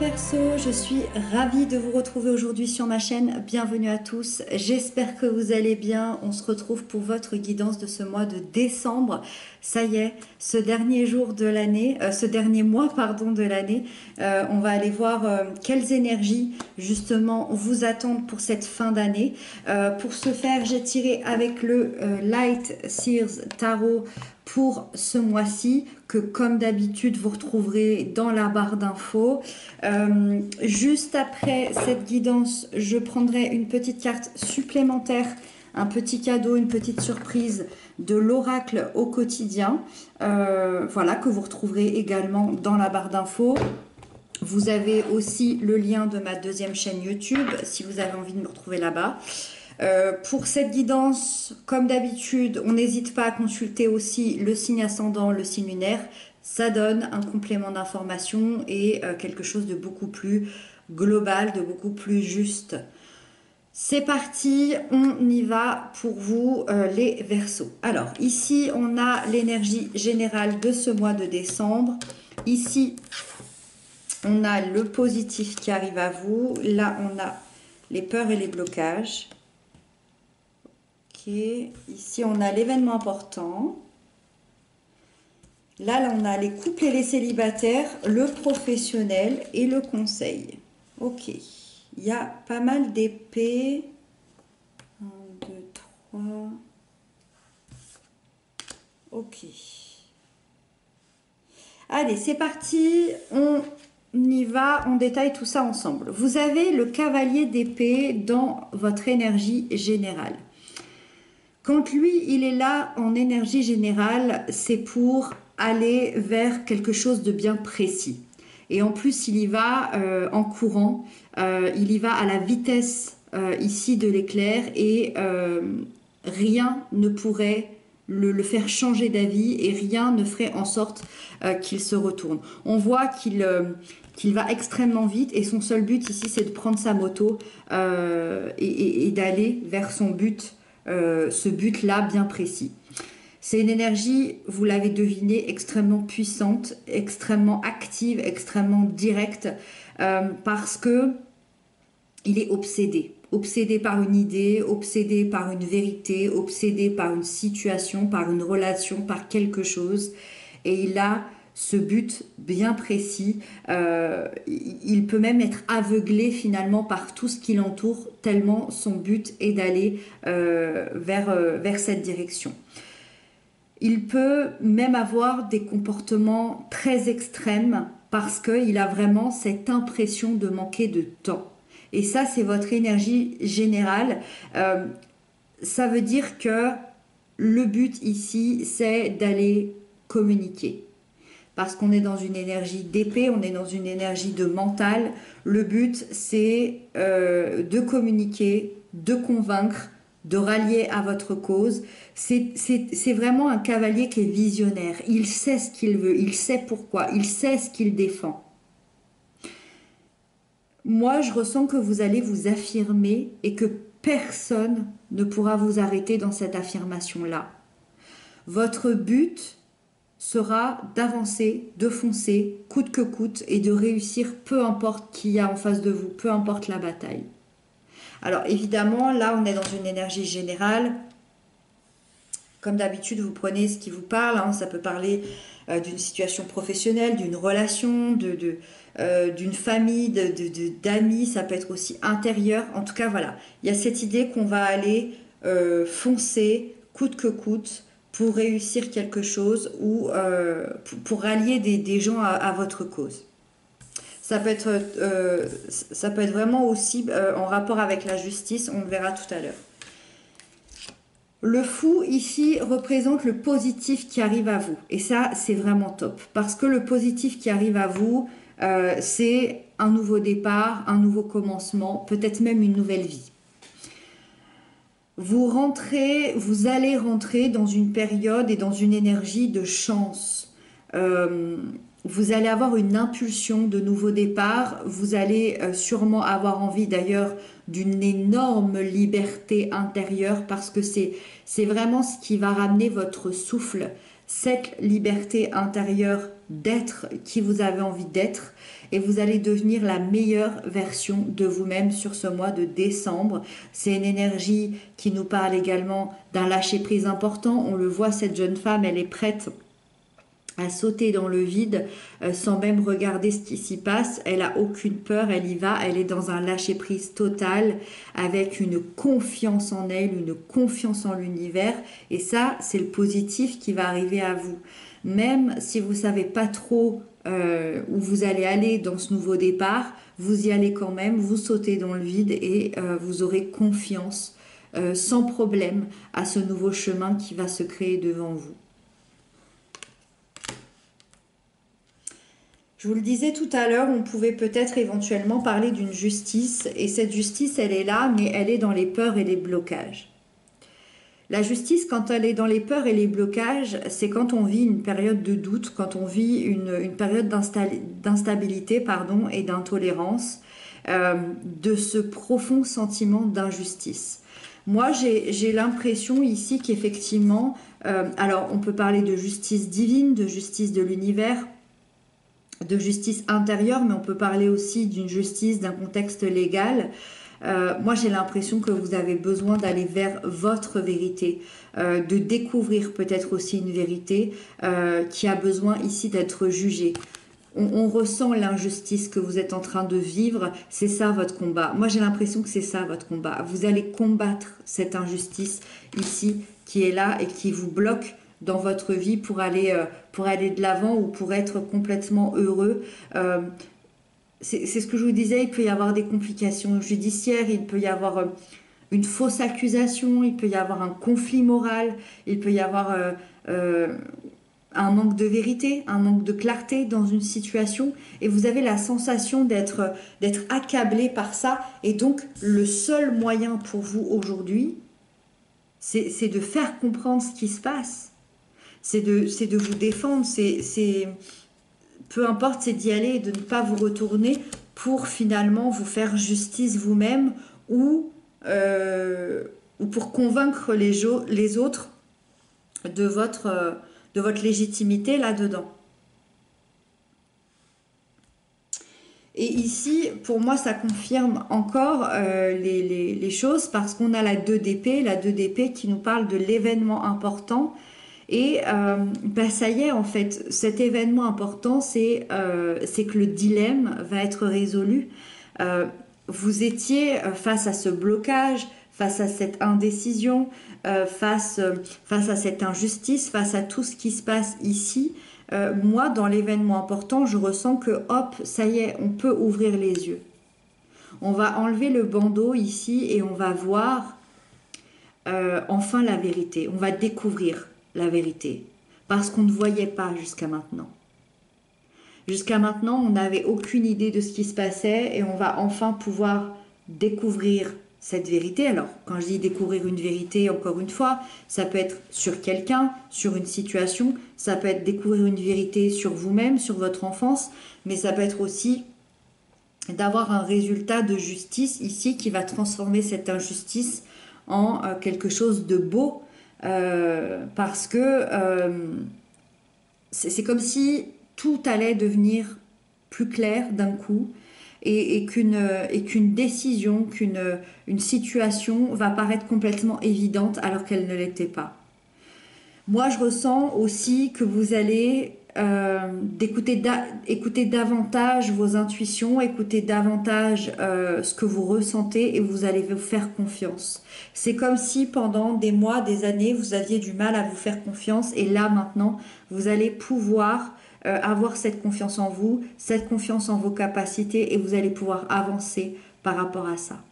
Verseaux, je suis ravie de vous retrouver aujourd'hui sur ma chaîne. Bienvenue à tous, j'espère que vous allez bien. On se retrouve pour votre guidance de ce mois de décembre. Ça y est, ce dernier jour de l'année, ce dernier mois pardon de l'année, on va aller voir quelles énergies justement vous attendent pour cette fin d'année. Pour ce faire, j'ai tiré avec le Light Seers Tarot pour ce mois-ci, que comme d'habitude vous retrouverez dans la barre d'infos. Juste après cette guidance, je prendrai une petite carte supplémentaire, un petit cadeau, une petite surprise de l'oracle au quotidien, voilà, que vous retrouverez également dans la barre d'infos. Vous avez aussi le lien de ma deuxième chaîne YouTube si vous avez envie de me retrouver là-bas. Pour cette guidance, comme d'habitude, on n'hésite pas à consulter aussi le signe ascendant, le signe lunaire. Ça donne un complément d'information et quelque chose de beaucoup plus global, de beaucoup plus juste. C'est parti, on y va pour vous les Verseaux. Alors ici, on a l'énergie générale de ce mois de décembre. Ici, on a le positif qui arrive à vous. Là, on a les peurs et les blocages. Ici on a l'événement important. Là, on a les couples et les célibataires, le professionnel et le conseil. Ok, il y a pas mal d'épées. 1, 2, 3. Ok. Allez, c'est parti. On y va, on détaille tout ça ensemble. Vous avez le cavalier d'épée dans votre énergie générale. Quand lui, il est là en énergie générale, c'est pour aller vers quelque chose de bien précis. Et en plus, il y va en courant, il y va à la vitesse ici de l'éclair et rien ne pourrait le faire changer d'avis et rien ne ferait en sorte qu'il se retourne. On voit qu'il va extrêmement vite et son seul but ici, c'est de prendre sa moto et d'aller vers son but. Ce but-là bien précis. C'est une énergie, vous l'avez deviné, extrêmement puissante, extrêmement active, extrêmement directe, parce que il est obsédé. Obsédé par une idée, obsédé par une vérité, obsédé par une situation, par une relation, par quelque chose. Et il a ce but bien précis, il peut même être aveuglé finalement par tout ce qui l'entoure, tellement son but est d'aller vers cette direction. Il peut même avoir des comportements très extrêmes parce qu'il a vraiment cette impression de manquer de temps. Et ça, c'est votre énergie générale. Ça veut dire que le but ici, c'est d'aller communiquer. Parce qu'on est dans une énergie d'épée, on est dans une énergie de mental. Le but, c'est de communiquer, de convaincre, de rallier à votre cause. C'est vraiment un cavalier qui est visionnaire. Il sait ce qu'il veut, il sait pourquoi, il sait ce qu'il défend. Moi, je ressens que vous allez vous affirmer et que personne ne pourra vous arrêter dans cette affirmation-là. Votre but sera d'avancer, de foncer, coûte que coûte, et de réussir, peu importe qui y a en face de vous, peu importe la bataille. Alors évidemment, là on est dans une énergie générale. Comme d'habitude, vous prenez ce qui vous parle, hein. Ça peut parler d'une situation professionnelle, d'une relation, d'une famille, d'amis, ça peut être aussi intérieur. En tout cas, voilà, il y a cette idée qu'on va aller foncer, coûte que coûte, pour réussir quelque chose ou pour rallier des gens à votre cause. Ça peut être vraiment aussi en rapport avec la justice, on le verra tout à l'heure. Le fou ici représente le positif qui arrive à vous. Et ça, c'est vraiment top. Parce que le positif qui arrive à vous, c'est un nouveau départ, un nouveau commencement, peut-être même une nouvelle vie. Vous allez rentrer dans une période et dans une énergie de chance. Vous allez avoir une impulsion de nouveau départ. Vous allez sûrement avoir envie d'ailleurs d'une énorme liberté intérieure parce que c'est vraiment ce qui va ramener votre souffle, cette liberté intérieure d'être qui vous avez envie d'être et vous allez devenir la meilleure version de vous-même sur ce mois de décembre. C'est une énergie qui nous parle également d'un lâcher-prise important. On le voit, cette jeune femme, elle est prête à sauter dans le vide sans même regarder ce qui s'y passe. Elle a aucune peur, elle y va, elle est dans un lâcher-prise total avec une confiance en elle, une confiance en l'univers et ça, c'est le positif qui va arriver à vous. Même si vous savez pas trop où vous allez aller dans ce nouveau départ, vous y allez quand même, vous sautez dans le vide et vous aurez confiance sans problème à ce nouveau chemin qui va se créer devant vous. Je vous le disais tout à l'heure, on pouvait peut-être éventuellement parler d'une justice, et cette justice, elle est là, mais elle est dans les peurs et les blocages. La justice, quand elle est dans les peurs et les blocages, c'est quand on vit une période de doute, quand on vit une période d'instabilité et d'intolérance, de ce profond sentiment d'injustice. Moi, j'ai l'impression ici qu'effectivement, alors on peut parler de justice divine, de justice de l'univers, de justice intérieure, mais on peut parler aussi d'une justice, d'un contexte légal. Moi, j'ai l'impression que vous avez besoin d'aller vers votre vérité, de découvrir peut-être aussi une vérité qui a besoin ici d'être jugée. On ressent l'injustice que vous êtes en train de vivre, c'est ça votre combat. Moi, j'ai l'impression que c'est ça votre combat. Vous allez combattre cette injustice ici qui est là et qui vous bloque dans votre vie pour aller de l'avant ou pour être complètement heureux. C'est ce que je vous disais, il peut y avoir des complications judiciaires, il peut y avoir une fausse accusation, il peut y avoir un conflit moral, il peut y avoir un manque de vérité, un manque de clarté dans une situation et vous avez la sensation d'être accablé par ça et donc le seul moyen pour vous aujourd'hui, c'est de faire comprendre ce qui se passe. C'est de vous défendre, peu importe, c'est d'y aller et de ne pas vous retourner pour finalement vous faire justice vous-même ou pour convaincre les autres de votre légitimité là-dedans. Et ici, pour moi, ça confirme encore les choses parce qu'on a la 2 d'épée qui nous parle de l'événement important. Et ça y est, en fait, cet événement important, c'est que le dilemme va être résolu. Vous étiez face à ce blocage, face à cette indécision, face à cette injustice, face à tout ce qui se passe ici. Moi, dans l'événement important, je ressens que, hop, ça y est, on peut ouvrir les yeux. On va enlever le bandeau ici et on va voir enfin la vérité. On va découvrir la vérité, parce qu'on ne voyait pas jusqu'à maintenant. Jusqu'à maintenant, on n'avait aucune idée de ce qui se passait et on va enfin pouvoir découvrir cette vérité. Alors, quand je dis découvrir une vérité, encore une fois, ça peut être sur quelqu'un, sur une situation, ça peut être découvrir une vérité sur vous-même, sur votre enfance, mais ça peut être aussi d'avoir un résultat de justice ici qui va transformer cette injustice en quelque chose de beau, parce que c'est comme si tout allait devenir plus clair d'un coup et qu'une décision, qu'une situation va paraître complètement évidente alors qu'elle ne l'était pas. Moi, je ressens aussi que vous allez écouter davantage vos intuitions, écouter davantage ce que vous ressentez et vous allez vous faire confiance. C'est comme si pendant des mois, des années, vous aviez du mal à vous faire confiance et là maintenant, vous allez pouvoir avoir cette confiance en vous, cette confiance en vos capacités et vous allez pouvoir avancer par rapport à ça.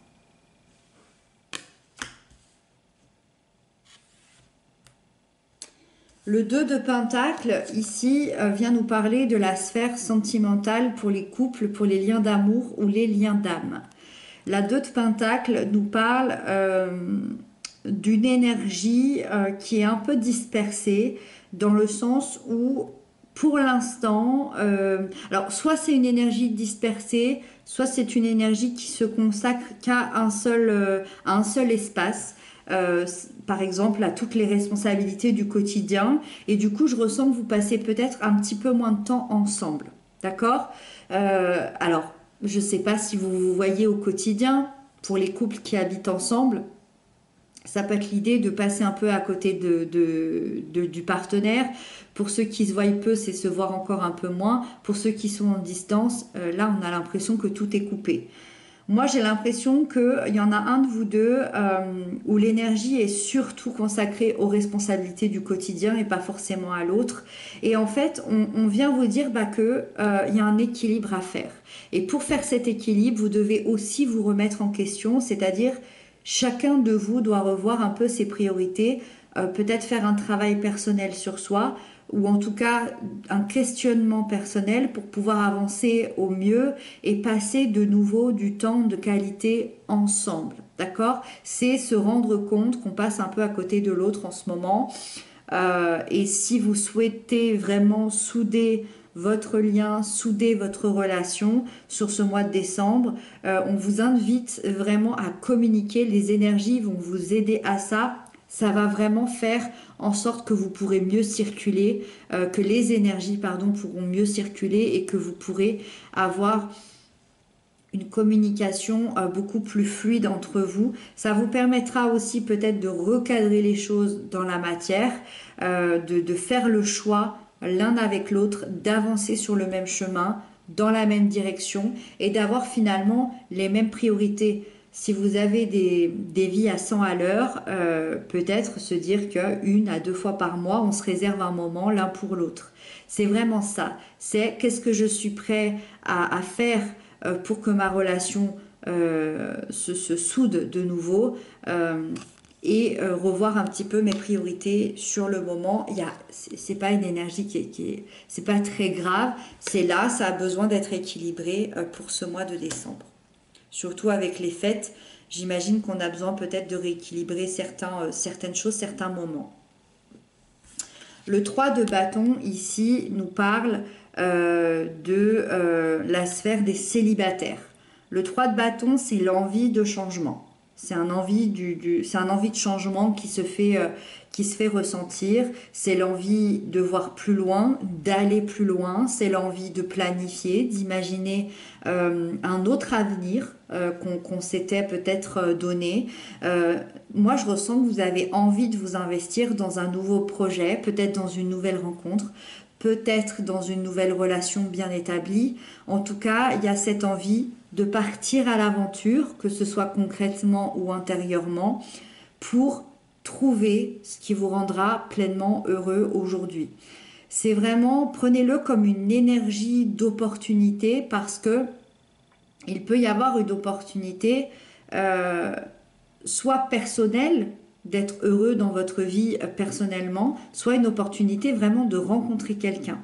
Le 2 de Pentacle, ici, vient nous parler de la sphère sentimentale pour les couples, pour les liens d'amour ou les liens d'âme. La 2 de Pentacle nous parle d'une énergie qui est un peu dispersée, dans le sens où, pour l'instant, alors soit c'est une énergie dispersée, soit c'est une énergie qui se consacre qu'à un seul espace. par exemple, à toutes les responsabilités du quotidien. Et du coup, je ressens que vous passez peut-être un petit peu moins de temps ensemble. D'accord? Alors, je ne sais pas si vous vous voyez au quotidien, pour les couples qui habitent ensemble, ça peut être l'idée de passer un peu à côté du partenaire. Pour ceux qui se voient peu, c'est se voir encore un peu moins. Pour ceux qui sont en distance, là, on a l'impression que tout est coupé. Moi, j'ai l'impression qu'il y en a un de vous deux où l'énergie est surtout consacrée aux responsabilités du quotidien et pas forcément à l'autre. Et en fait, on vient vous dire que il y a un équilibre à faire. Et pour faire cet équilibre, vous devez aussi vous remettre en question, c'est-à-dire chacun de vous doit revoir un peu ses priorités, peut-être faire un travail personnel sur soi, ou en tout cas un questionnement personnel pour pouvoir avancer au mieux et passer de nouveau du temps de qualité ensemble. D'accord? C'est se rendre compte qu'on passe un peu à côté de l'autre en ce moment. Et si vous souhaitez vraiment souder votre lien, souder votre relation sur ce mois de décembre, on vous invite vraiment à communiquer. Les énergies vont vous aider à ça. Ça va vraiment faire en sorte que vous pourrez mieux circuler, que les énergies, pourront mieux circuler et que vous pourrez avoir une communication beaucoup plus fluide entre vous. Ça vous permettra aussi peut-être de recadrer les choses dans la matière, de faire le choix l'un avec l'autre, d'avancer sur le même chemin, dans la même direction et d'avoir finalement les mêmes priorités. Si vous avez des vies à 100 à l'heure, peut-être se dire qu'une à deux fois par mois, on se réserve un moment l'un pour l'autre. C'est vraiment ça. C'est qu'est-ce que je suis prêt à faire pour que ma relation se soude de nouveau et revoir un petit peu mes priorités sur le moment. C'est pas une énergie c'est pas très grave, c'est là, ça a besoin d'être équilibré pour ce mois de décembre. Surtout avec les fêtes, j'imagine qu'on a besoin peut-être de rééquilibrer certaines choses, certains moments. Le 3 de bâton ici nous parle de la sphère des célibataires. Le 3 de bâton, c'est l'envie de changement. C'est un envie de changement qui se fait ressentir. C'est l'envie de voir plus loin, d'aller plus loin. C'est l'envie de planifier, d'imaginer un autre avenir qu'on s'était peut-être donné. Moi, je ressens que vous avez envie de vous investir dans un nouveau projet, peut-être dans une nouvelle rencontre, peut-être dans une nouvelle relation bien établie. En tout cas, il y a cette envie de partir à l'aventure, que ce soit concrètement ou intérieurement, pour trouver ce qui vous rendra pleinement heureux aujourd'hui. C'est vraiment, prenez-le comme une énergie d'opportunité parce que il peut y avoir une opportunité soit personnelle, d'être heureux dans votre vie personnellement, soit une opportunité vraiment de rencontrer quelqu'un.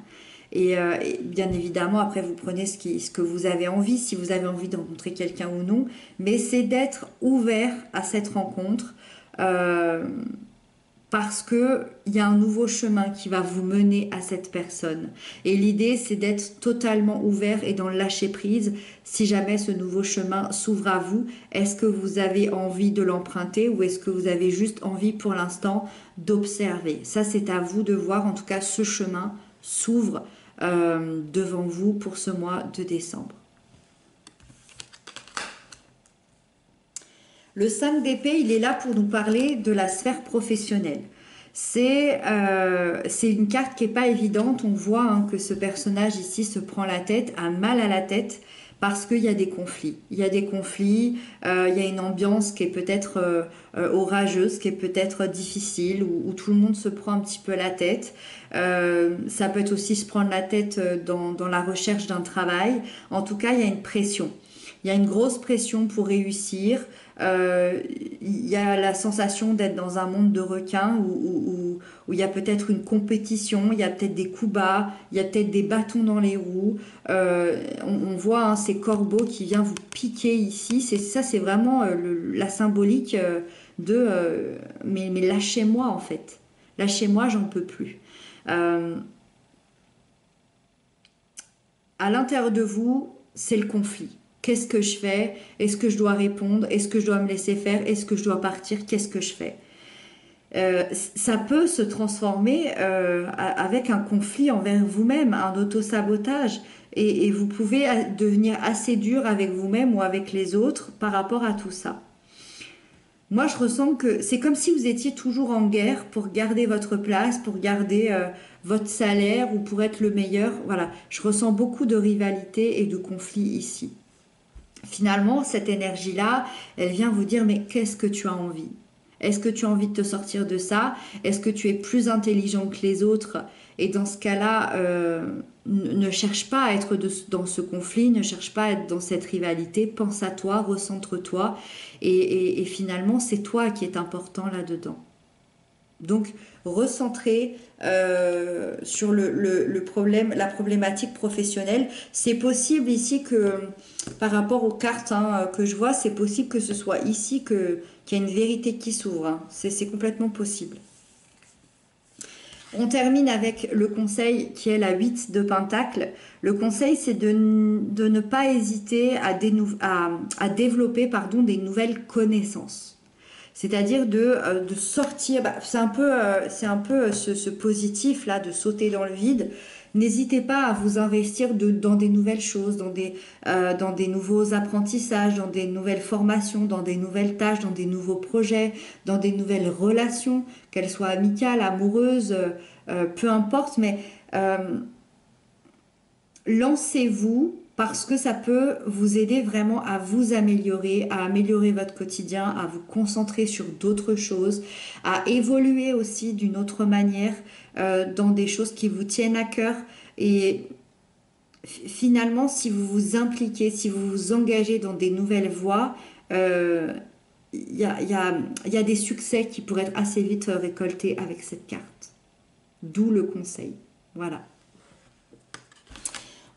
Et bien évidemment, après, vous prenez ce que vous avez envie, si vous avez envie de rencontrer quelqu'un ou non, mais c'est d'être ouvert à cette rencontre parce qu'il y a un nouveau chemin qui va vous mener à cette personne. Et l'idée, c'est d'être totalement ouvert et dans le lâcher-prise. Si jamais ce nouveau chemin s'ouvre à vous, est-ce que vous avez envie de l'emprunter ou est-ce que vous avez juste envie pour l'instant d'observer? Ça, c'est à vous de voir. En tout cas, ce chemin s'ouvre devant vous pour ce mois de décembre. Le 5 d'épée, il est là pour nous parler de la sphère professionnelle. C'est une carte qui n'est pas évidente. On voit que ce personnage ici se prend la tête, a mal à la tête, parce qu'il y a des conflits. Il y a des conflits, il y a une ambiance qui est peut-être orageuse, qui est peut-être difficile, où tout le monde se prend un petit peu la tête. Ça peut être aussi se prendre la tête dans la recherche d'un travail. En tout cas, il y a une pression. Il y a une grosse pression pour réussir. Il y a la sensation d'être dans un monde de requins où il y a peut-être une compétition, il y a peut-être des coups bas, il y a peut-être des bâtons dans les roues. On voit ces corbeaux qui viennent vous piquer ici. C'est vraiment la symbolique mais lâchez-moi en fait. Lâchez-moi, j'en peux plus. À l'intérieur de vous, c'est le conflit. Qu'est-ce que je fais? Est-ce que je dois répondre? Est-ce que je dois me laisser faire? Est-ce que je dois partir? Qu'est-ce que je fais? Ça peut se transformer avec un conflit envers vous-même, un autosabotage. Et vous pouvez devenir assez dur avec vous-même ou avec les autres par rapport à tout ça. Moi, je ressens que c'est comme si vous étiez toujours en guerre pour garder votre place, pour garder votre salaire ou pour être le meilleur. Voilà, je ressens beaucoup de rivalité et de conflit ici. Finalement, cette énergie-là, elle vient vous dire, mais qu'est-ce que tu as envie? Est-ce que tu as envie de te sortir de ça? Est-ce que tu es plus intelligent que les autres? Et dans ce cas-là, ne cherche pas à être dans ce conflit, ne cherche pas à être dans cette rivalité. Pense à toi, recentre-toi. Et finalement, c'est toi qui est important là-dedans. Donc, recentrer sur le problème, la problématique professionnelle. C'est possible ici que, par rapport aux cartes que je vois, c'est possible que ce soit ici qu'il y a une vérité qui s'ouvre. Hein. C'est complètement possible. On termine avec le conseil qui est la 8 de Pentacle. Le conseil, c'est de ne pas hésiter à développer des nouvelles connaissances. C'est-à-dire de sortir, c'est un peu ce positif-là, de sauter dans le vide. N'hésitez pas à vous investir dans des nouvelles choses, dans des nouveaux apprentissages, dans des nouvelles formations, dans des nouvelles tâches, dans des nouveaux projets, dans des nouvelles relations, qu'elles soient amicales, amoureuses, peu importe, mais lancez-vous parce que ça peut vous aider vraiment à vous améliorer, à améliorer votre quotidien, à vous concentrer sur d'autres choses, à évoluer aussi d'une autre manière dans des choses qui vous tiennent à cœur. Et finalement, si vous vous impliquez, si vous vous engagez dans des nouvelles voies, il y a des succès qui pourraient être assez vite récoltés avec cette carte. D'où le conseil. Voilà.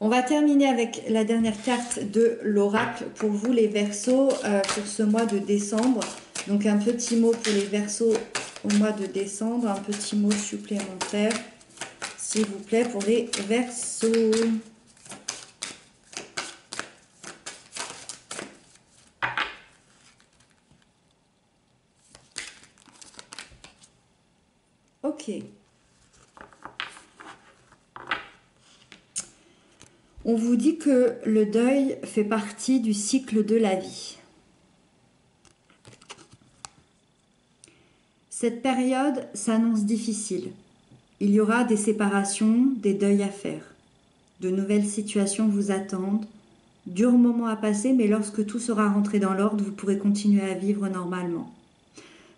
On va terminer avec la dernière carte de l'oracle pour vous les Verseaux pour ce mois de décembre. Donc un petit mot pour les Verseaux au mois de décembre, un petit mot supplémentaire s'il vous plaît pour les Verseaux. Ok. On vous dit que le deuil fait partie du cycle de la vie. Cette période s'annonce difficile. Il y aura des séparations, des deuils à faire. De nouvelles situations vous attendent. Durs moments à passer, mais lorsque tout sera rentré dans l'ordre, vous pourrez continuer à vivre normalement.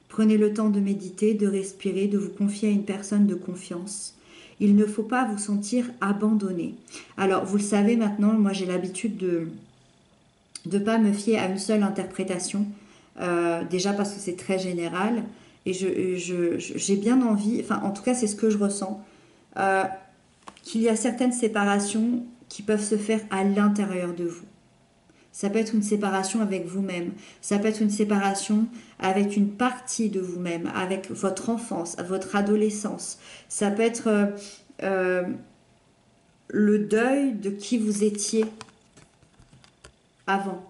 Prenez le temps de méditer, de respirer, de vous confier à une personne de confiance. Il ne faut pas vous sentir abandonné. Alors, vous le savez maintenant, moi j'ai l'habitude de ne pas me fier à une seule interprétation, déjà parce que c'est très général, et j'ai bien envie, enfin en tout cas c'est ce que je ressens, qu'il y a certaines séparations qui peuvent se faire à l'intérieur de vous. Ça peut être une séparation avec vous-même, ça peut être une séparation avec une partie de vous-même, avec votre enfance, votre adolescence. Ça peut être le deuil de qui vous étiez avant.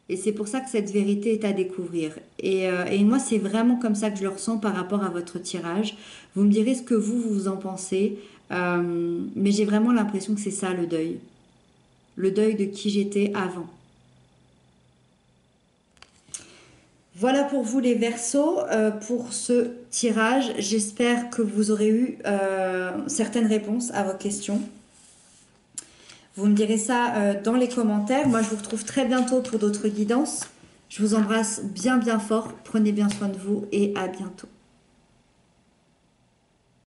Et c'est pour ça que cette vérité est à découvrir. Et moi, c'est vraiment comme ça que je le ressens par rapport à votre tirage. Vous me direz ce que vous en pensez, mais j'ai vraiment l'impression que c'est ça le deuil. Le deuil de qui j'étais avant. Voilà pour vous les Verseaux, pour ce tirage. J'espère que vous aurez eu certaines réponses à vos questions. Vous me direz ça dans les commentaires. Moi, je vous retrouve très bientôt pour d'autres guidances. Je vous embrasse bien bien fort. Prenez bien soin de vous et à bientôt.